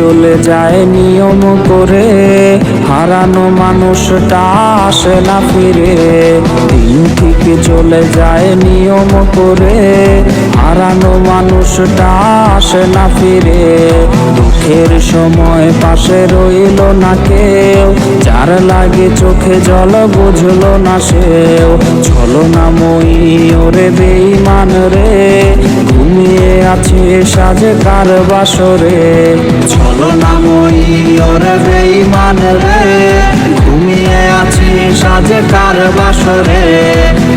চলে যায় নিয়ম করে, হারানো মানুষটা আসে না ফিরে। দিন ঠিক চলে যায় নিয়ম করে, হারানো মানুষটা আসে না ফিরে। দুঃখের সময় পাশে রইল না কেউ, যার লাগে চোখে জল বুঝলো না সেও। ছলনাময়ী ওরে বেঈমান রে, ঘুমিয়ে আছে সাজে কার বাসরে। ছলনাময়ী ওরে বেঈমান রে, ঘুমিয়ে আছে সাজে কার বাসরে।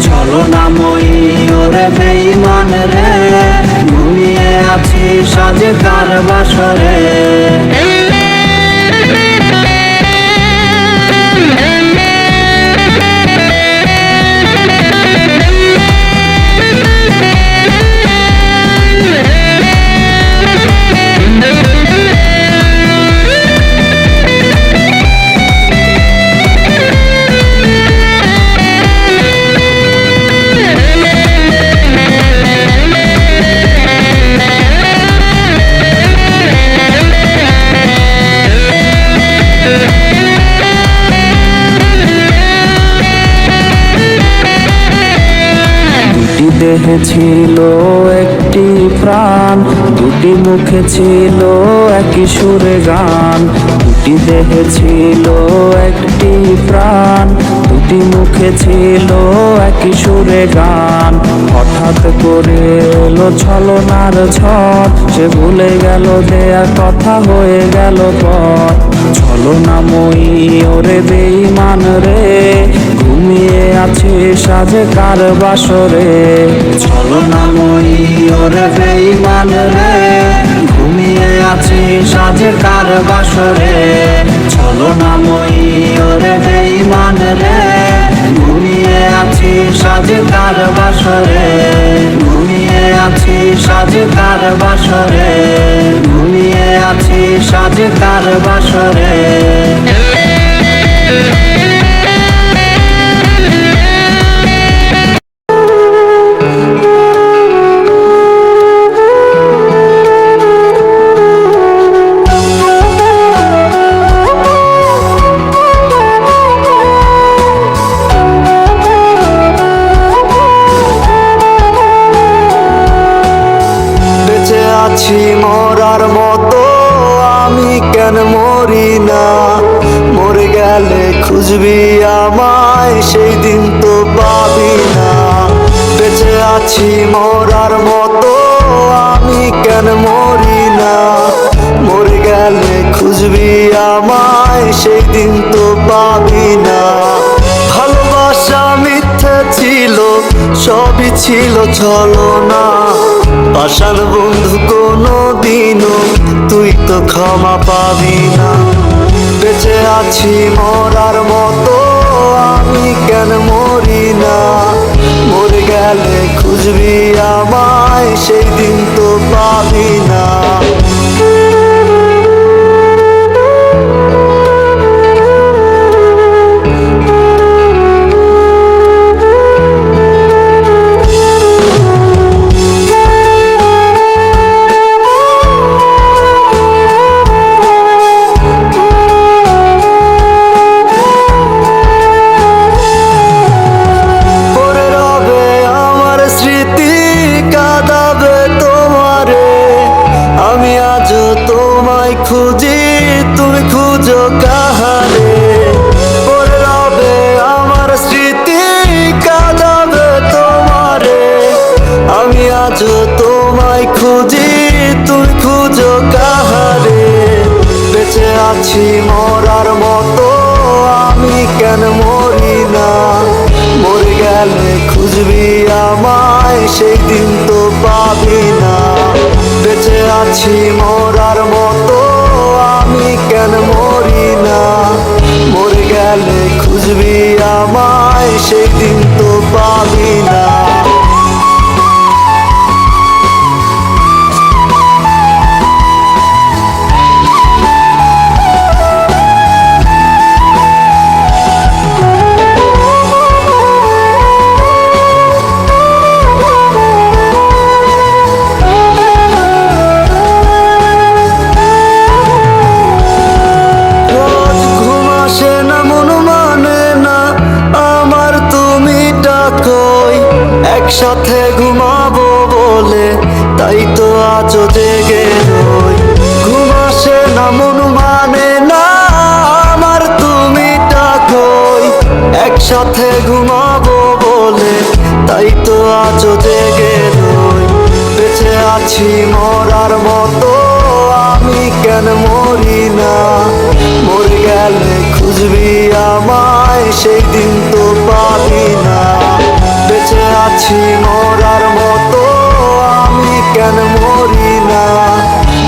ছলনাময়ী ওরে বেঈমান রে, ঘুমিয়ে আছে সাজে কার বাসরে। দেহে ছিল একটি প্রাণ, দুটি মুখে ছিল একই সুরে গান। দুটি দেহে ছিল একটি প্রাণ, দুটি মুখে ছিল একই সুরে গান। হঠাৎ করে এলো ছলনার ঝড়, সে ভুলে গেল দেয়া কথা হয়ে গেল পর। ছলনাময়ী ওরে বেঈমান রে, ঘুমিয়ে আছে সাজে কার বাসরে। ছলনাময়ী ওরে বেঈমান রে, ঘুমিয়ে আছে সাজে কার বাসরে। ছলনাময়ী ওরে বেঈমান রে, ঘুমিয়ে আছে সাজে কার বাসরে। ঘুমিয়ে আছে সাজে কার বাসরে। ঘুমিয়ে আছে সাজে কার বাসরে। আছি মরার মতো আমি কেন মরি না, মরে গেলে খুঁজবি আমায় সেই দিন তো পাবি না। বেঁচে আছি মরার মতো আমি কেন মরি না, মরে গেলে খুঁজবি আমায় সেই দিন তো পাবি না। ভালোবাসা মিথ্যে ছিল, সবই ছিল ছলনা। পাষাণ বন্ধু কোনো দিনও তুই তো ক্ষমা পাবি না। বেঁচে আছি মরার মতো আমি কেন মরি না, মরে গেলে খুঁজবি আমায় সেই দিন তো পাবি না। খুঁজি তুমি খুঁজো কাহারে, পড়ে রবে আমার স্মৃতি কাঁদাবে তোমারে। আমি আজ তোমায় খুঁজি তুমি খুঁজো কাহারে। বেঁচে আছি মরার মতো আমি কেন মরি না, মরে গেলে খুঁজবি আমায় সেই দিন তো পাবি না। বেঁচে আছি মরার মতো আমি কেন মরি না, মরে গেলে খুঁজবি আমায় সেই দিন তো পাবি না। একসাথে ঘুমাবো বলে তাই তো আজও জেগে রই। ঘুম আসে না মন মানে না আমার তুমি ডাকোই। একসাথে ঘুমাবো বলে তাই তো আজও জেগে রই। বেঁচে আছি মরার মতো আমি কেন মরি না। মরে গেলে খুঁজবি আমায় সেই দিন তো পাবি না। বেঁচে আছি মরার মতো আমি কেন মরি না।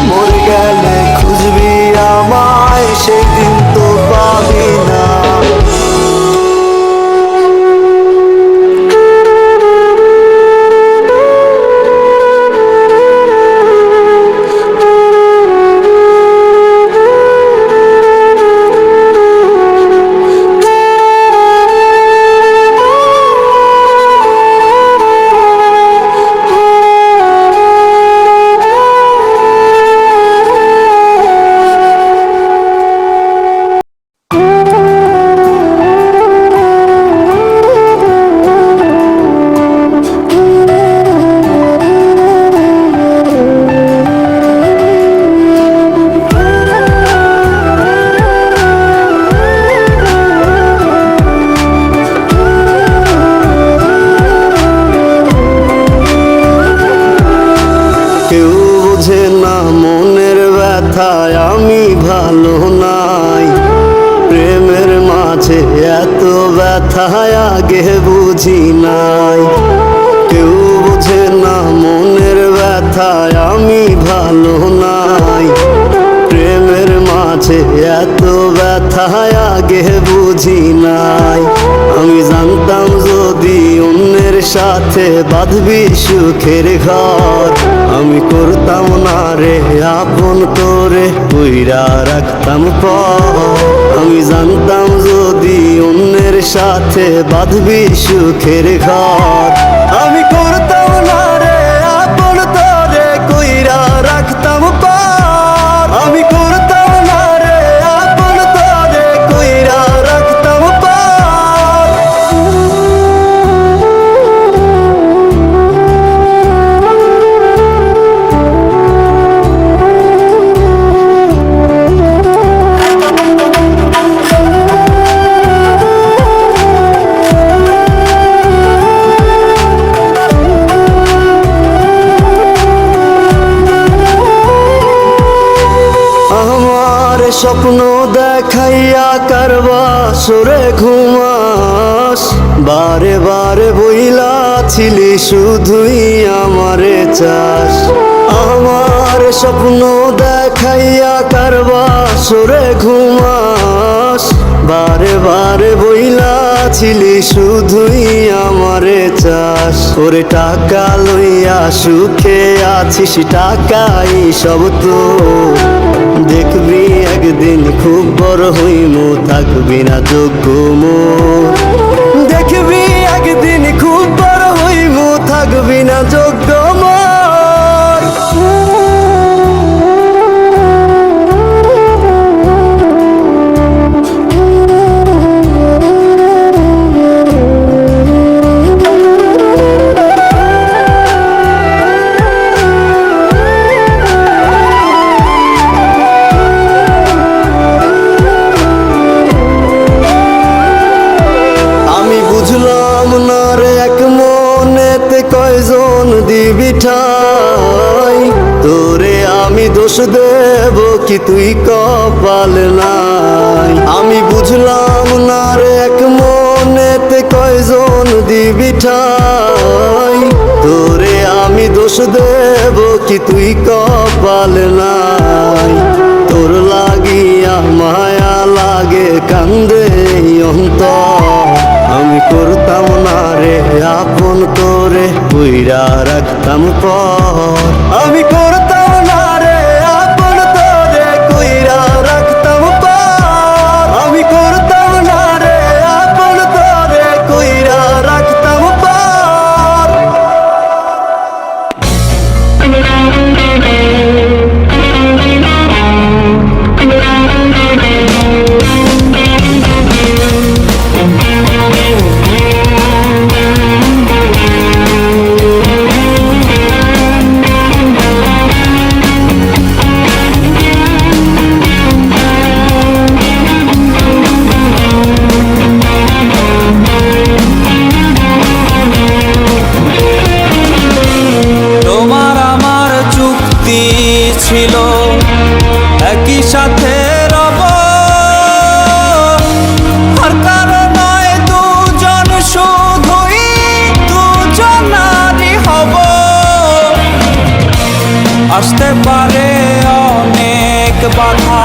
মরে গেলে খুঁজবি আমায় সেই দিন তো পাবি না। কেউ বোঝে না মনের ব্যথায় আমি ভালো নাই। প্রেমের মাঝে এত ব্যথায় আগে বুঝি নাই। কেউ বোঝে না মনের ব্যথায় আমি ভালো নাই। প্রেমের মাঝে এত ব্যথায় আগে বুঝি নাই। আমি জানতাম যদি অন্যের সাথে বাঁধবি সুখের ঘর আমি করতাম না রে আপন করে কইরা রাখতাম পর। আমি জানতাম যদি অন্যের সাথে বাঁধবি সুখের ঘর আমি করতাম না রে আপন করে কইরা রাখতাম পর। আমি করতাম না রে আপন করে কইরা রাখতাম পর। আমার স্বপ্ন দেখাইয়া কারবা সরে ঘুমাস বারে বারে বইলা ছিলি শুধুই আমারে চাস। আমার স্বপ্ন দেখাইয়া কারবা সরে ঘুমাস বারে বারে বইলা ছিলি শুধুই আমারে চাস। ওরে টাকা লইয়া সুখে আছিস টাকাই সব তো দেখবি একদিন খুব বড় হইমু থাকবি না যোগ্য মোর। দেখবি একদিন খুব বড় হইমু থাকবি না যোগ্য মোর। বুঝলাম না রে এক মনেতে কয়জন দিবি ঠাই। তোরে আমি দোষ দেব কি তুই কপাল নাই। আমি বুঝলাম না রে এক মনেতে কয়জন দিবি ঠাই। তোরে আমি দোষ দেব কি তুই কপাল নাই। তোর লাগিয়া মায়া লাগে কান্দে অন্তর আমি করতাম না রে আপন করে কইরা রাখতাম পর। আমি করতাম না রে আপন করে কইরা রাখতাম পর। আমি করতাম না রে আপন করে কইরা রাখতাম পর। আসতে পারে অনেক বাধা,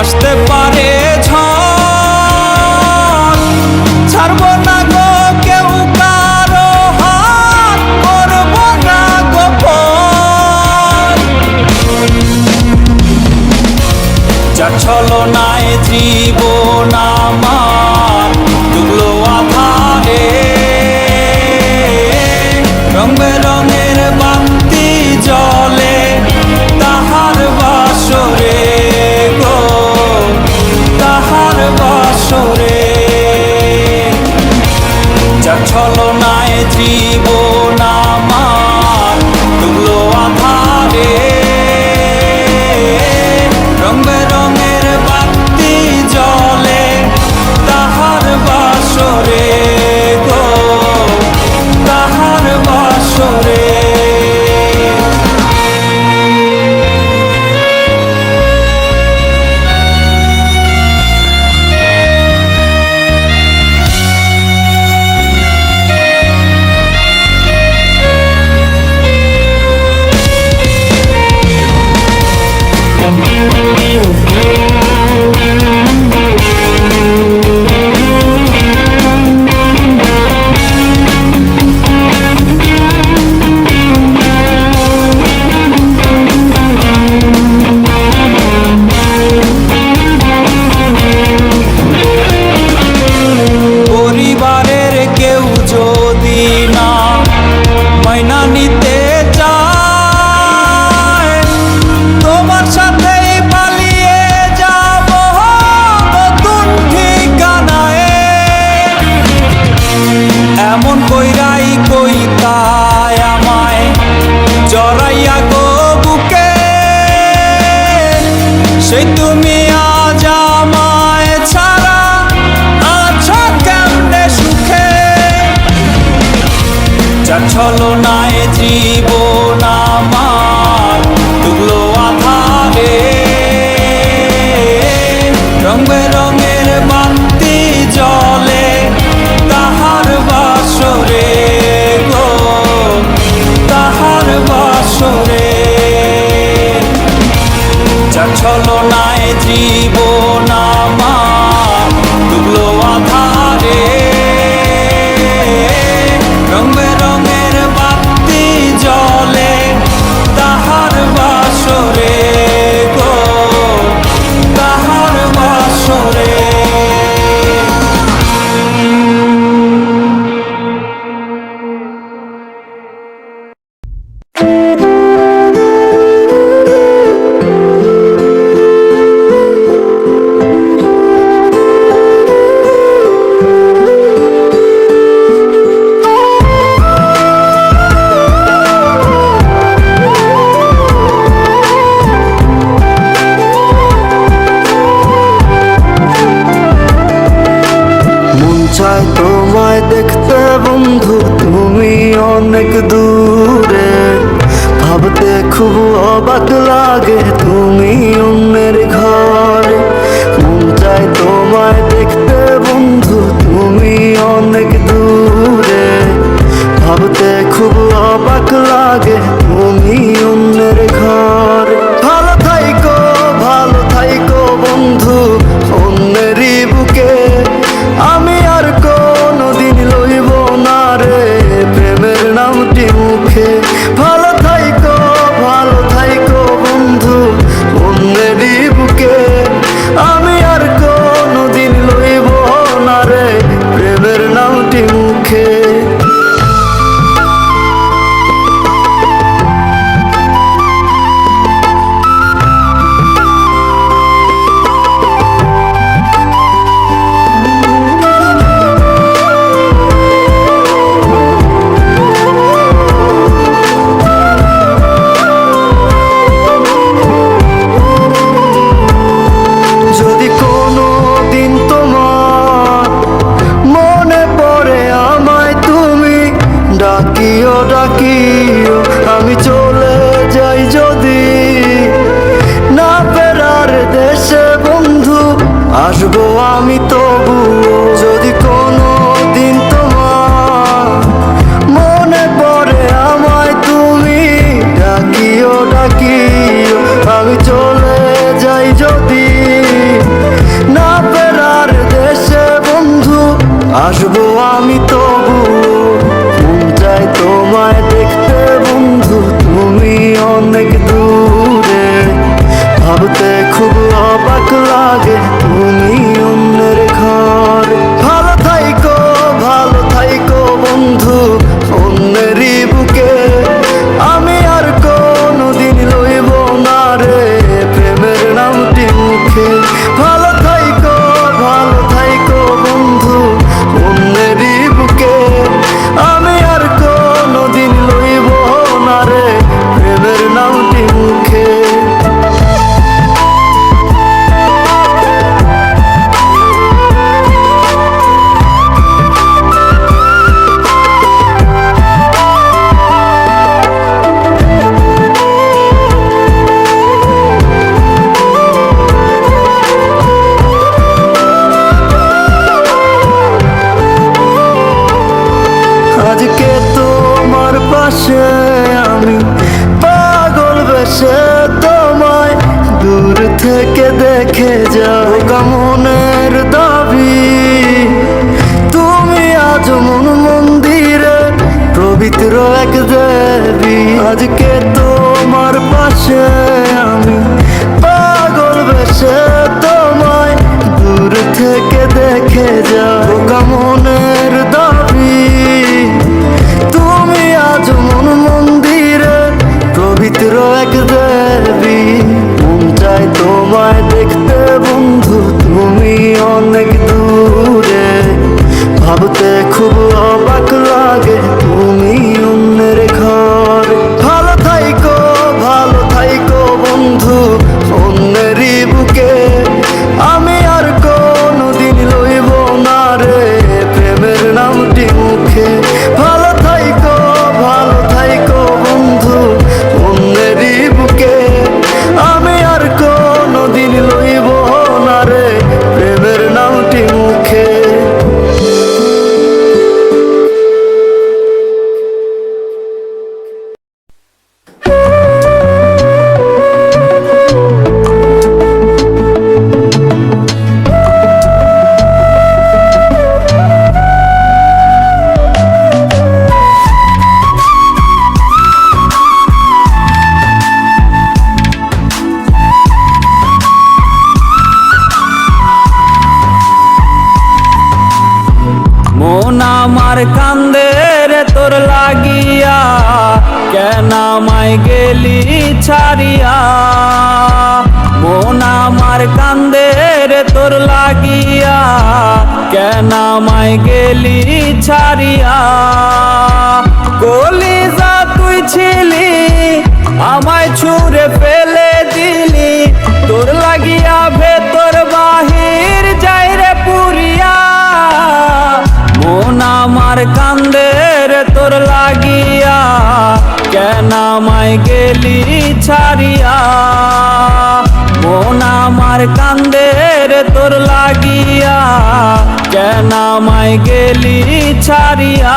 আসতে পারে ঝড়, ছাড়বো না গো কেউ কারো হাত, করবো না গোপন। যার ছলনায় জীবন আমার ডুবলো আধারে, রং বেরঙের বাতি জ্বলে তাহার বাসরে গো, তাহার বাসরে। যার ছলনায় জীবন আমার ডুবলো আধারে, রং বেরঙের বাতি জ্বলে তাহার বাসরে গো, তাহার বাসরে। পরিবারের কেউ যদি না মাইনা নিতে চায়, তোমার সাথেই পালিয়ে যাব নতুন ঠিকানায়। এমন কইরাই কইতায় আমায় জড়াইয়া গো বুকে, সেই তুমি আজ আমায় ছাড়া আছো কেমনে সুখে। যার ছলনায় জীবন আমার ডুবলো আধারে, রং বেরঙের বাতি জ্বলে তাহার বাসরে গো, তাহার বাসরে। যার ছলনায় জীবন আমার ডুবলো আধারে, রং বেরঙের বাতি জ্বলে তাহার বাসরে গো, তাহার বাসরে। মন চায় তোমায় দেখতে বন্ধু, তুমি অনেক দূরে। ভাবতে খুব অবাক লাগে তুমি অন্যের ঘরে। মন চায় তোমায় দেখতে বন্ধু, তুমি অনেক দূরে। ভাবতে খুব অবাক লাগে তুমি অন্যের ঘরে। ভালো থাইকো বন্ধু অন্যেরই বুকে। আমি আর কোনদিন লইব না রে প্রেমের নামটি মুখে। ভালো থাইকো বন্ধু অন্যেরই বুকে। আমি আর কোনদিন লইব না রে প্রেমের নামটি মুখে। যদি কোনো দিন তোমার মনে পড়ে আমায়, তুমি ডাকিও আমি চলে যাই যদি। না ফেরার দেশে বন্ধু আসবো আমি তবু। যদি কোনো দিন তোমার মনে পড়ে আমায়, তুমি ডাকিও আজকে তোমার পাশে আমি পাগল বেশে তোমায় দূর থেকে দেখে যাই মনের দাবি তুমি আজ মন মন্দিরে পবিত্র এক দেবী আজকে তোমার পাশে আমি পাগল বেশে তোমায় দূর থেকে দেখে যাই মনের দাবি তুমি আজ মন মন্দিরে পবিত্র এক দেবী মন চাই তোমায় দেখতে বন্ধু তুমি অনেক দূরে ভাবতে খুব অবাক লাগে তুমি অন্যের ঘরে ভালো থাইকো বন্ধু অন্যেরই বুকে আমি আর কোনোদিন লইব না রে প্রেমের নামটি মুখে ভালো থাইকো বন্ধু অন্যেরই বুকে আমি আর কোনোদিন লইব না রে প্রেমের নামটি মুখে মন আমার কান্দে রে তোর লাগিয়া কেন আমায় গেলি ছাড়িয়া মন আমার কান্দে রে তোর লাগিয়া কেন আমায় গেলি ছাড়িয়া কলিজা তুই ছিলি আমায় ছুঁড়ে ফেলে দিলি তোর লাগিয়া ভেতর বাহির যাই রে পুরিয়া মন আমার কান্দে রে তোর লাগিয়া কেন আমায় গেলি ছাড়িয়া মন আমার কান্দে রে তোর লাগিয়া কেন আমায় গেলি ছাড়িয়া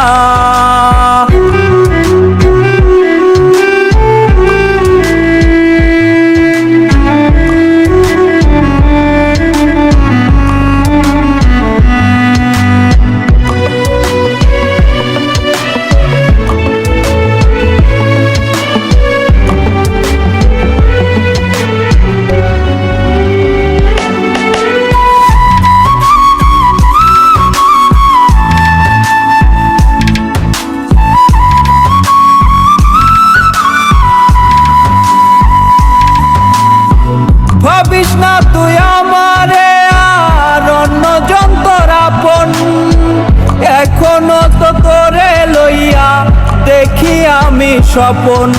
ভাবিস না তুই আমারে আর অন্য যন্ত্র আপন এখনো তো তোরে লইয়া দেখি আমি স্বপন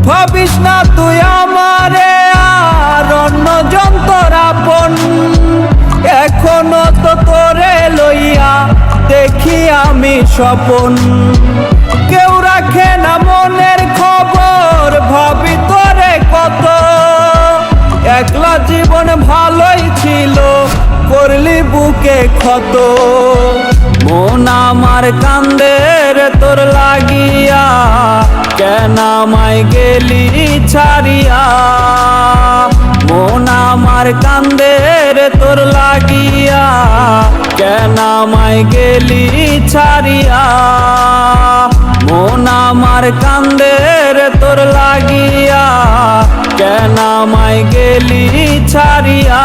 ভাবিস না তুই আমারে আর অন্য যন্ত্র আপন এখনো তো তোরে লইয়া দেখি আমি স্বপন কেউ রাখে না মনের খবর ভাবি তোরে কত একলা জীবন ভালোই ছিল করলি বুকে ক্ষত মন আমার কান্দে রে তোর লাগিয়া কেন আমায় গেলি ছাড়িয়া মন আমার কান্দে রে তোর লাগিয়া কেন আমায় গেলি ছাড়িয়া মন আমার কান্দে রে তোর লাগিয়া কেন আমায় গেলি ছাড়িয়া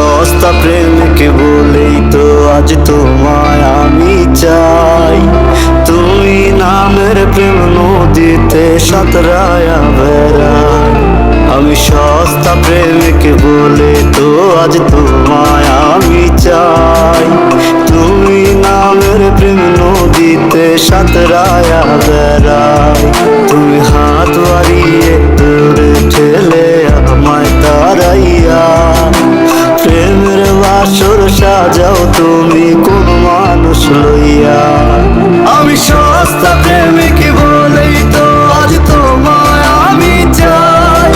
সস্তা প্রেমিক বলেই তো আজ তোমায় আমি চাই। তুমি নামের প্রেম নদীতে সাঁতরায়া বেড়াই। আমি সস্তা প্রেমিক বলে তো আজ তোমায় আমি চাই। তুমি নামের প্রেম নদীতে সাঁতরায়া বেড়াই। তুমি হাত বাড়িয়ে দূরে ঠেলে আমায় তাড়াইয়া প্রেমের বাসর সাজাও তুমি কোন মানুষ লইয়া। আমি সস্তা প্রেমিক বলেই তো আজ তোমায় আমি চাই।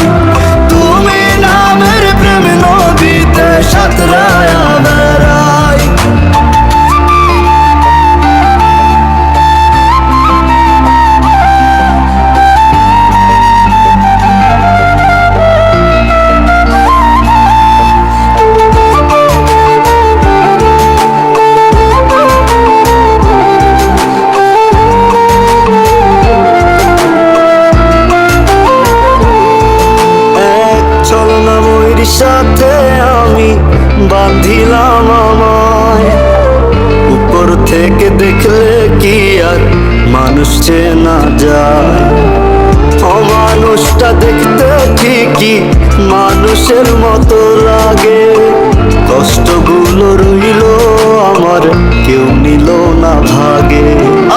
তুমি নামের প্রেম নদীতে সাঁতরায়া বেড়াই। সাথে আমি বাঁধিলাম আমায়। উপর থেকে দেখলে কি আর মানুষ চেনা যায়? অমানুষটা দেখতে ঠিকই মানুষের মতো লাগে। কষ্টগুলো রইল আমার কেউ নিল না ভাগে।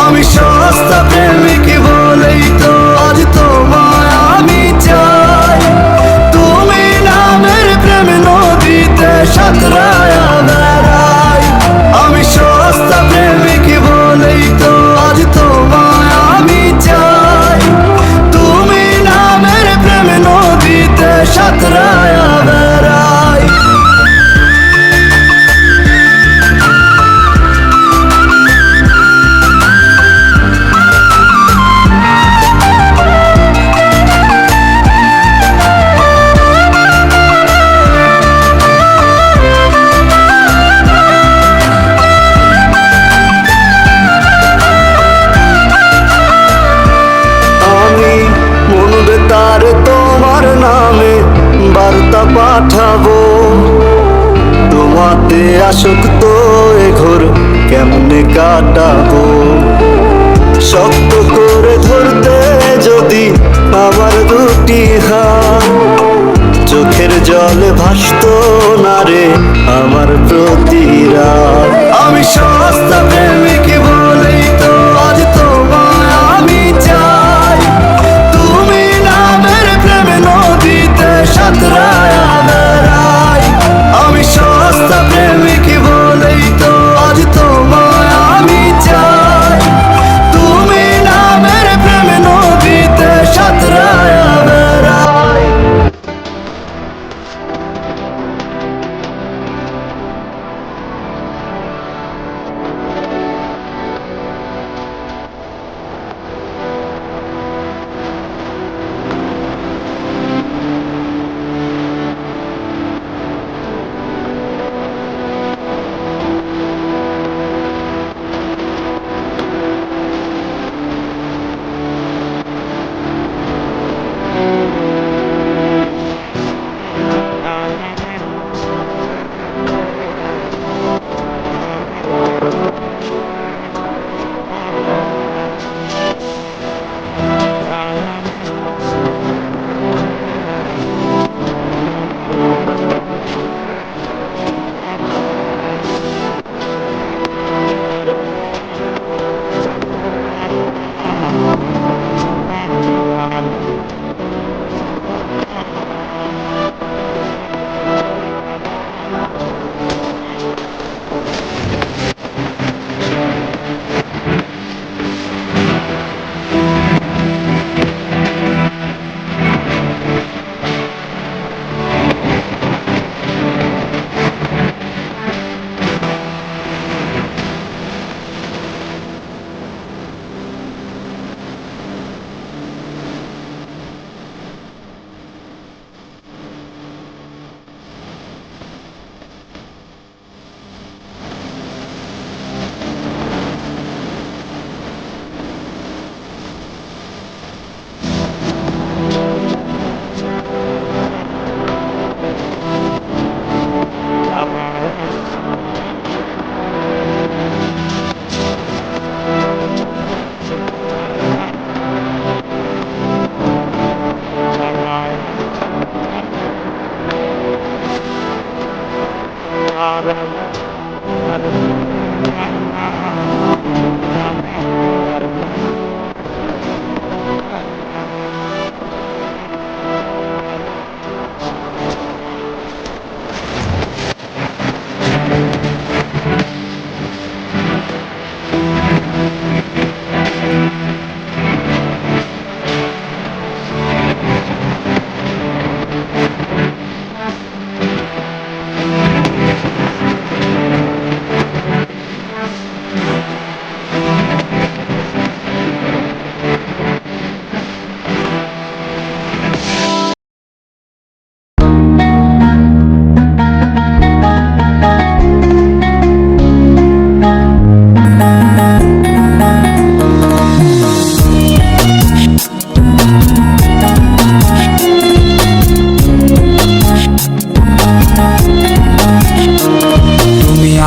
আমি সস্তা প্রেমিক বলেই তো আজ তোমায় আমি চাই। তুমি নামের প্রেম নদীতে সাঁতরায়া বেড়াই। আমি সস্তা প্রেমিক বলেই তো আজ তোমায় আমি চাই। তুমি নামের প্রেম নদীতে সাঁতরায়া বেড়াই। তারে তোমার নামে বার্তা পাঠাবো। তোমাতে আসক্ত এ ঘোর কেমনে কাটাবো? শক্ত করে ধরতে যদি আমার দুটি হাত, চোখের জলে ভাসতো না রে আমার প্রতিরাত। আমি সস্তা প্রেমিক বলেই তো আজ তোমায় আমি চাই। তুমি নামের প্রেম নদীতে সাঁতরায়া বেড়াই। আমি সস্তা প্রেমিক বলেই তো আজ তোমায় আমি চাই। তুমি নামের প্রেম নদীতে সাঁতরায়া বেড়াই।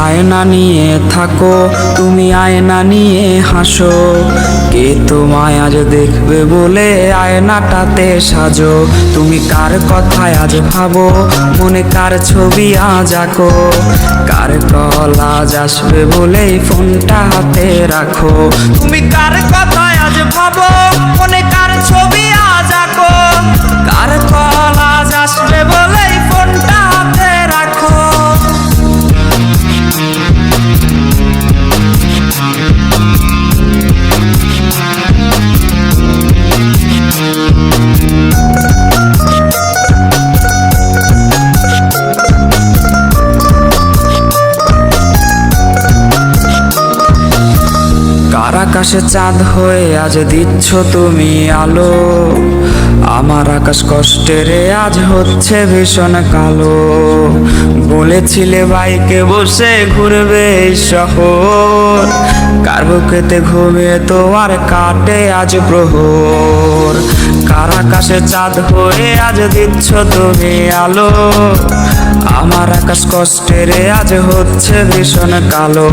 আয়না নিয়ে থাকো, তুমি আয়না নিয়ে হাসো, কে তোমায় আজ দেখবে বলে আয়নাটাতে সাজো। তুমি কার কথায় আজ ভাবো, মনে কার ছবি আজ আঁকো, কার কল আজ আসবে বলে ফোনটা হাতে রাখো। তুমি কার কথায় আজ ভাবো, মনে কার ছবি আজ আঁকো, কার কল আজ আসবে বলে ফোনটা হাতে রাখো। কার আকাশে চাঁদ হয়ে আজ দিচ্ছ তুমি আলো, আমার আকাশ কষ্টেরে আজ হচ্ছে ভীষণ কালো। বলেছিলে বাইকে বসে ঘুরবে এই শহর, কার বুকেতে ঘুমিয়ে তোমার কাটে আজ প্রহর। কার আকাশে চাঁদ হয়ে আজ দিচ্ছ তুমি আলো, আমার আকাশ কষ্টেরে আজ হচ্ছে ভীষণ কালো।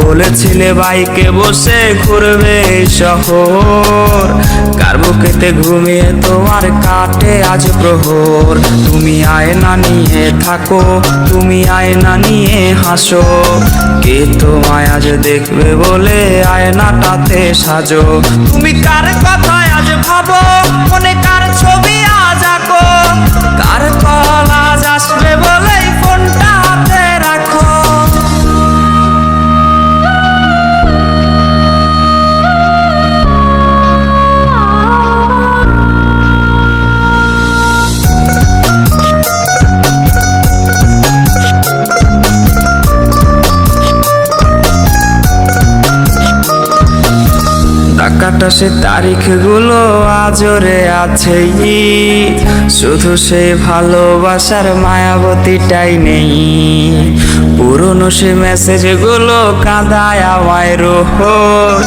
বলেছিলে বাইকে বসে ঘুরবে এই শহর, কার বুকেতে ঘুমিয়ে তোমার কাটে আজ প্রহর। তুমি আয়না নিয়ে থাকো, তুমি আয়না নিয়ে হাসো, কে তোমায় আজ দেখবে বলে আয়নাটাতে সাজো। তুমি কার কথায় আজ ভাবো, মনে কার ছবি আজ আঁকো, কার কল আজ আসবে বলে ফোনটা হাতে রাখো। টাকাটা সে তারিখগুলো আজরে আছে, শুধু সে ভালোবাসার মায়াবতীটাই নেই। পুরনো সে মেসেজগুলো কাঁদায় আমায় রোজ,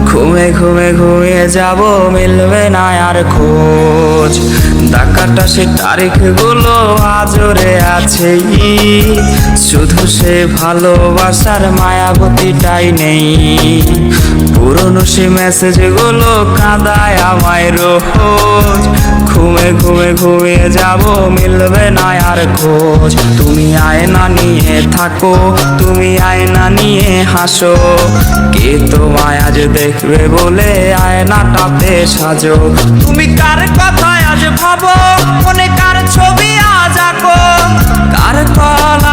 ঘুমে ঘুমে ঘুমিয়ে যাব মিলবে না আর খোঁজ। টাকাটা সে তারিখগুলো আজরে আছে, শুধু সে ভালোবাসার মায়াবতীটাই নেই। পুরনো সে মেসেজগুলো কাঁদায় আমায় রোজ, ঘুমে ঘুমে ঘুমিয়ে যাব মিলবে না আর খোঁজ। তুমি আয়না নিয়ে থাকো, তুমি আয়না নিয়ে হাসো, কে তোমায় আজ দেখবে বলে আয়নাটাতে সাজো। তুমি কার কথায় আজ ভাবো, মনে কার ছবি আজ আঁকো, কার কল